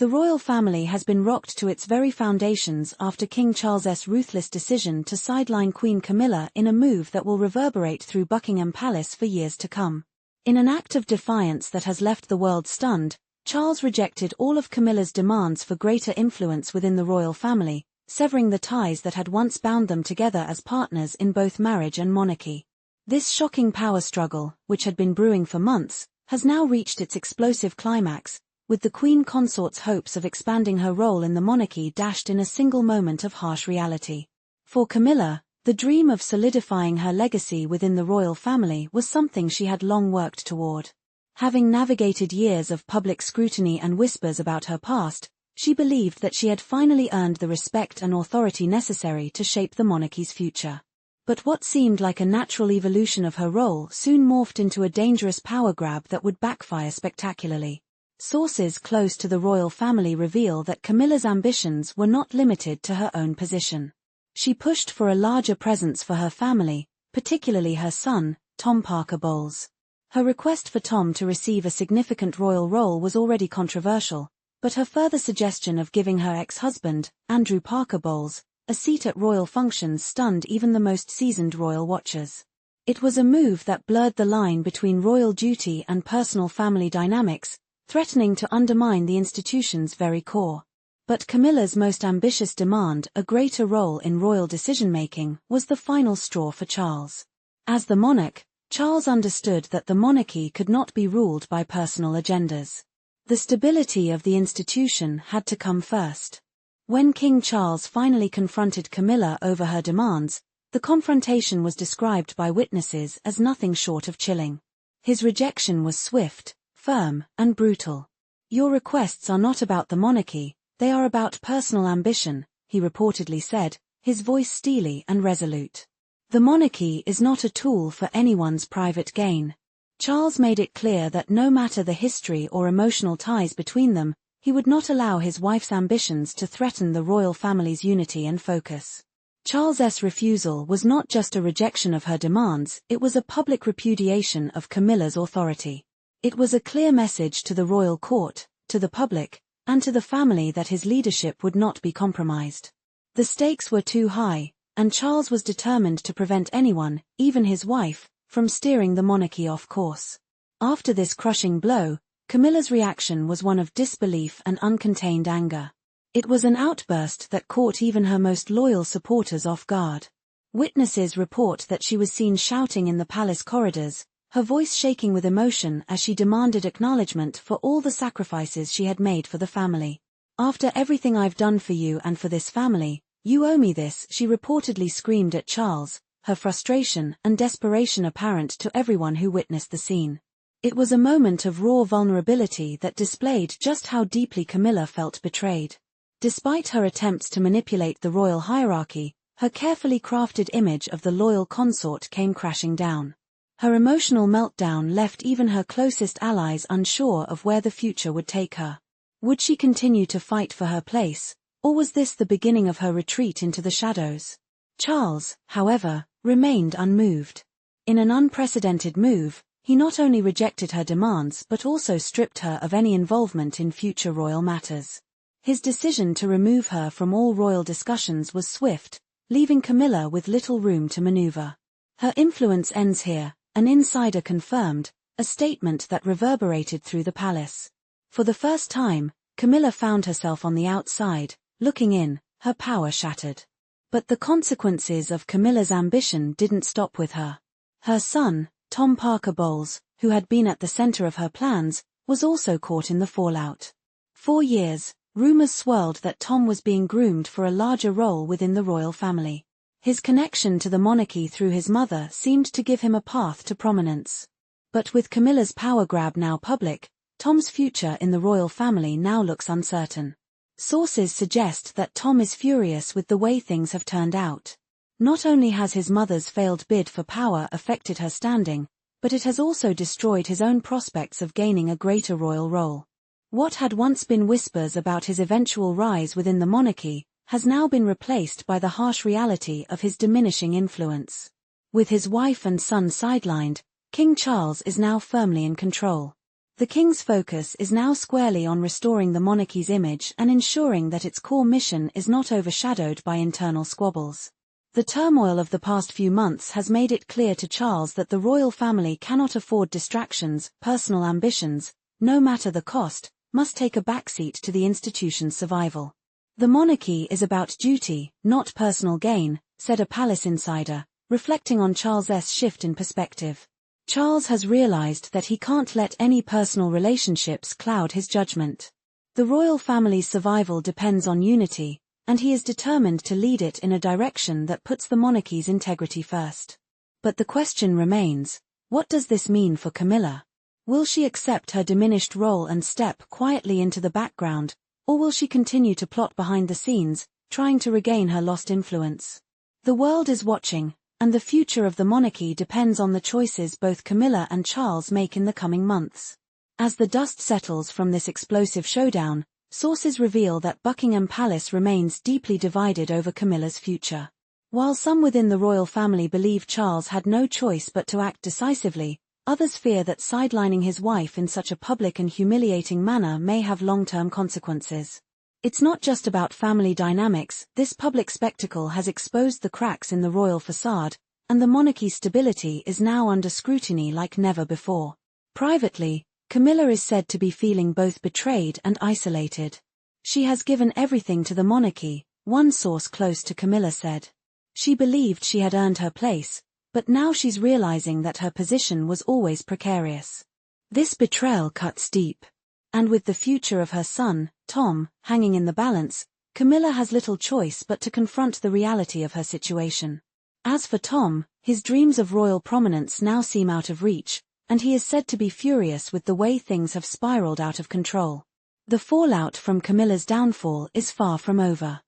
The royal family has been rocked to its very foundations after King Charles's ruthless decision to sideline Queen Camilla in a move that will reverberate through Buckingham Palace for years to come. In an act of defiance that has left the world stunned, Charles rejected all of Camilla's demands for greater influence within the royal family, severing the ties that had once bound them together as partners in both marriage and monarchy. This shocking power struggle, which had been brewing for months, has now reached its explosive climax, with the Queen Consort's hopes of expanding her role in the monarchy dashed in a single moment of harsh reality. For Camilla, the dream of solidifying her legacy within the royal family was something she had long worked toward. Having navigated years of public scrutiny and whispers about her past, she believed that she had finally earned the respect and authority necessary to shape the monarchy's future. But what seemed like a natural evolution of her role soon morphed into a dangerous power grab that would backfire spectacularly. Sources close to the royal family reveal that Camilla's ambitions were not limited to her own position. She pushed for a larger presence for her family, particularly her son, Tom Parker Bowles. Her request for Tom to receive a significant royal role was already controversial, but her further suggestion of giving her ex-husband, Andrew Parker Bowles, a seat at royal functions stunned even the most seasoned royal watchers. It was a move that blurred the line between royal duty and personal family dynamics, threatening to undermine the institution's very core. But Camilla's most ambitious demand, a greater role in royal decision-making, was the final straw for Charles. As the monarch, Charles understood that the monarchy could not be ruled by personal agendas. The stability of the institution had to come first. When King Charles finally confronted Camilla over her demands, the confrontation was described by witnesses as nothing short of chilling. His rejection was swift, firm, and brutal. "Your requests are not about the monarchy, they are about personal ambition," he reportedly said, his voice steely and resolute. "The monarchy is not a tool for anyone's private gain." Charles made it clear that no matter the history or emotional ties between them, he would not allow his wife's ambitions to threaten the royal family's unity and focus. Charles's refusal was not just a rejection of her demands, it was a public repudiation of Camilla's authority. It was a clear message to the royal court, to the public, and to the family that his leadership would not be compromised. The stakes were too high, and Charles was determined to prevent anyone, even his wife, from steering the monarchy off course. After this crushing blow, Camilla's reaction was one of disbelief and uncontained anger. It was an outburst that caught even her most loyal supporters off guard. Witnesses report that she was seen shouting in the palace corridors, her voice shaking with emotion as she demanded acknowledgement for all the sacrifices she had made for the family. "After everything I've done for you and for this family, you owe me this," she reportedly screamed at Charles, her frustration and desperation apparent to everyone who witnessed the scene. It was a moment of raw vulnerability that displayed just how deeply Camilla felt betrayed. Despite her attempts to manipulate the royal hierarchy, her carefully crafted image of the loyal consort came crashing down. Her emotional meltdown left even her closest allies unsure of where the future would take her. Would she continue to fight for her place, or was this the beginning of her retreat into the shadows? Charles, however, remained unmoved. In an unprecedented move, he not only rejected her demands but also stripped her of any involvement in future royal matters. His decision to remove her from all royal discussions was swift, leaving Camilla with little room to maneuver. "Her influence ends here," an insider confirmed, a statement that reverberated through the palace. For the first time, Camilla found herself on the outside, looking in, her power shattered. But the consequences of Camilla's ambition didn't stop with her. Her son, Tom Parker Bowles, who had been at the center of her plans, was also caught in the fallout. For years, rumors swirled that Tom was being groomed for a larger role within the royal family. His connection to the monarchy through his mother seemed to give him a path to prominence. But with Camilla's power grab now public, Tom's future in the royal family now looks uncertain. Sources suggest that Tom is furious with the way things have turned out. Not only has his mother's failed bid for power affected her standing, but it has also destroyed his own prospects of gaining a greater royal role. What had once been whispers about his eventual rise within the monarchy has now been replaced by the harsh reality of his diminishing influence. With his wife and son sidelined, King Charles is now firmly in control. The king's focus is now squarely on restoring the monarchy's image and ensuring that its core mission is not overshadowed by internal squabbles. The turmoil of the past few months has made it clear to Charles that the royal family cannot afford distractions. Personal ambitions, no matter the cost, must take a backseat to the institution's survival. The monarchy is about duty, not personal gain, said a palace insider, reflecting on Charles's shift in perspective. Charles has realized that he can't let any personal relationships cloud his judgment. The royal family's survival depends on unity, and he is determined to lead it in a direction that puts the monarchy's integrity first. But the question remains, what does this mean for Camilla? Will she accept her diminished role and step quietly into the background, or will she continue to plot behind the scenes, trying to regain her lost influence? The world is watching, and the future of the monarchy depends on the choices both Camilla and Charles make in the coming months. As the dust settles from this explosive showdown, sources reveal that Buckingham Palace remains deeply divided over Camilla's future. While some within the royal family believe Charles had no choice but to act decisively, others fear that sidelining his wife in such a public and humiliating manner may have long-term consequences. It's not just about family dynamics. This public spectacle has exposed the cracks in the royal facade, and the monarchy's stability is now under scrutiny like never before. Privately, Camilla is said to be feeling both betrayed and isolated. She has given everything to the monarchy, one source close to Camilla said. She believed she had earned her place, but now she's realizing that her position was always precarious. This betrayal cuts deep. And with the future of her son, Tom, hanging in the balance, Camilla has little choice but to confront the reality of her situation. As for Tom, his dreams of royal prominence now seem out of reach, and he is said to be furious with the way things have spiraled out of control. The fallout from Camilla's downfall is far from over.